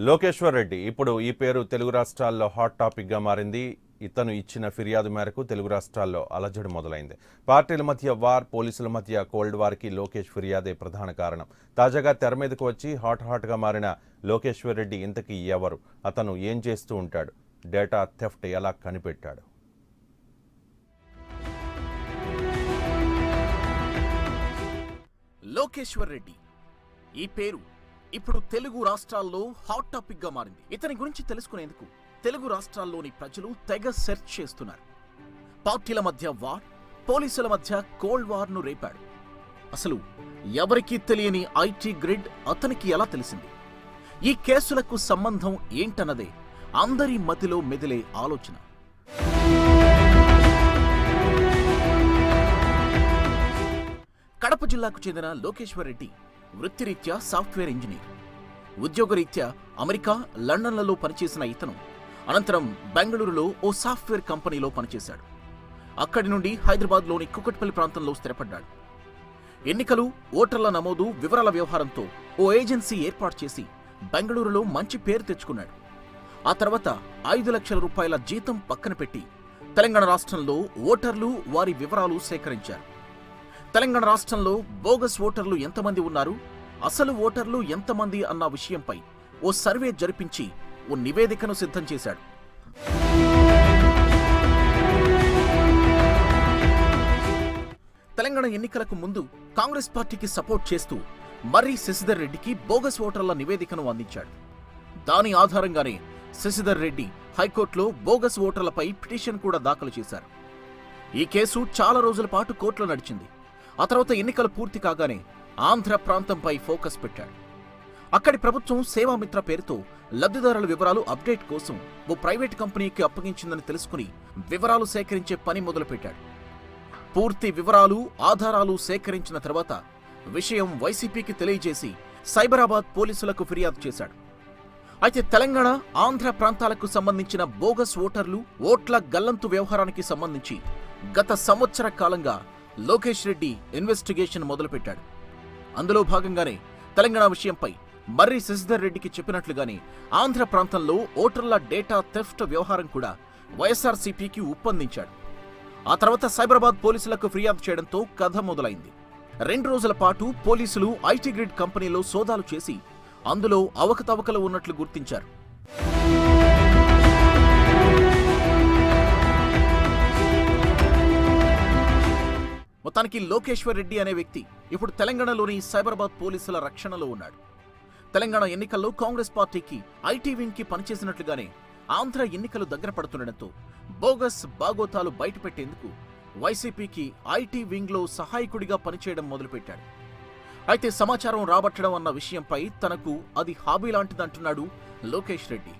లోకేశ్వర్ రెడ్డి ఇప్పుడు ఈ పేరు తెలుగు రాష్ట్రాల్లో హాట్ టాపిక్గా మారింది. ఇతను ఇచ్చిన ఫిర్యాదు మేరకు తెలుగు రాష్ట్రాల్లో అలజడి మొదలైంది. పార్టీల మధ్య వార్, పోలీసుల మధ్య కోల్డ్ వార్కి లోకేష్ ఫిర్యాదే ప్రధాన కారణం. తాజాగా తెర మీదకు వచ్చి హాట్గా మారిన లోకేశ్వర్ రెడ్డి ఇంతకీ ఎవరు? అతను ఏం చేస్తూ ఉంటాడు? డేటా థెఫ్ట్ ఎలా కనిపెట్టాడు? లోకేశ్వర్ రెడ్డి ఈ పేరు ఇప్పుడు తెలుగు రాష్ట్రాల్లో హాట్ టాపిక్ గా మారింది. ఇతని గురించి తెలుసుకునేందుకు తెలుగు రాష్ట్రాల్లోని ప్రజలు తెగ సెర్చ్ చేస్తున్నారు. పార్టీల మధ్య వార్, పోలీసుల మధ్య కోల్డ్ వార్ ను రేపాడు. అసలు ఎవరికీ తెలియని ఐటీ గ్రిడ్ అతనికి ఎలా తెలిసింది? ఈ కేసులకు సంబంధం ఏంటన్నదే అందరి మధ్యలో మెదిలే ఆలోచన. కడప జిల్లాకు చెందిన లోకేశ్వర్ రెడ్డి వృత్తిరీత్యా సాఫ్ట్వేర్ ఇంజనీర్. ఉద్యోగరీత్యా అమెరికా, లండన్లలో పనిచేసిన ఇతను అనంతరం బెంగళూరులో ఓ సాఫ్ట్వేర్ కంపెనీలో పనిచేశాడు. అక్కడి నుండి హైదరాబాద్లోని కుకట్పల్లి ప్రాంతంలో స్థిరపడ్డాడు. ఎన్నికలు, ఓటర్ల నమోదు, వివరాల వ్యవహారంతో ఓ ఏజెన్సీ ఏర్పాటు చేసి బెంగళూరులో మంచి పేరు తెచ్చుకున్నాడు. ఆ తర్వాత 5 లక్షల రూపాయల జీతం పక్కన పెట్టి తెలంగాణ రాష్ట్రంలో ఓటర్లు, వారి వివరాలు సేకరించారు. తెలంగాణ రాష్ట్రంలో బోగస్ ఓటర్లు ఎంతమంది ఉన్నారు, అసలు ఓటర్లు ఎంతమంది అన్న విషయంపై ఓ సర్వే జరిపించి ఓ నివేదికను సిద్ధం చేశాడు. తెలంగాణ ఎన్నికలకు ముందు కాంగ్రెస్ పార్టీకి సపోర్ట్ చేస్తూ మర్రి శశిధర్ రెడ్డికి బోగస్ ఓటర్ల నివేదికను అందించాడు. దాని ఆధారంగానే శశిధర్ రెడ్డి హైకోర్టులో బోగస్ ఓటర్లపై పిటిషన్ కూడా దాఖలు చేశారు. ఈ కేసు చాలా రోజుల పాటు కోర్టులో నడిచింది. ఆ తర్వాత ఎన్నికలు పూర్తి కాగానే ఆంధ్ర ప్రాంతంపై ఫోకస్ పెట్టాడు. అక్కడి ప్రభుత్వం సేవామిత్ర పేరుతో లబ్ధిదారుల వివరాలు అప్డేట్ కోసం ఓ ప్రైవేట్ కంపెనీకి అప్పగించిందని తెలుసుకుని వివరాలు సేకరించే పని మొదలుపెట్టాడు. పూర్తి వివరాలు, ఆధారాలు సేకరించిన తర్వాత విషయం వైసీపీకి తెలియజేసి సైబరాబాద్ పోలీసులకు ఫిర్యాదు చేశాడు. అయితే తెలంగాణ, ఆంధ్ర ప్రాంతాలకు సంబంధించిన బోగస్ ఓటర్లు, ఓట్ల గల్లంతు వ్యవహారానికి సంబంధించి గత సంవత్సర కాలంగా లోకేష్ రెడ్డి ఇన్వెస్టిగేషన్ మొదలుపెట్టాడు. అందులో భాగంగానే తెలంగాణ విషయంపై మర్రి శశిధర్ రెడ్డికి చెప్పినట్లుగానే ఆంధ్ర ప్రాంతంలో ఓటర్ల డేటా థెఫ్ట్ వ్యవహారం కూడా వైఎస్ఆర్సీపీకి ఉప్పందించాడు. ఆ తర్వాత సైబరాబాద్ పోలీసులకు ఫిర్యాదు చేయడంతో కథ మొదలైంది. 2 రోజుల పాటు పోలీసులు ఐటీ గ్రిడ్ కంపెనీలో సోదాలు చేసి అందులో అవకతవకలు ఉన్నట్లు గుర్తించారు. మొత్తానికి లోకేశ్వర్ రెడ్డి అనే వ్యక్తి ఇప్పుడు తెలంగాణలోని సైబరాబాద్ పోలీసుల రక్షణలో ఉన్నాడు. తెలంగాణ ఎన్నికల్లో కాంగ్రెస్ పార్టీకి ఐటీ వింగ్ కి పనిచేసినట్లుగానే ఆంధ్ర ఎన్నికలు దగ్గర పడుతుండటంతో బోగస్ బాగోతాలు బయటపెట్టేందుకు వైసీపీకి ఐటీ వింగ్ లో సహాయకుడిగా పనిచేయడం మొదలుపెట్టాడు. అయితే సమాచారం రాబట్టడం అన్న విషయంపై తనకు అది హాబీ లాంటిదంటున్నాడు లోకేష్ రెడ్డి.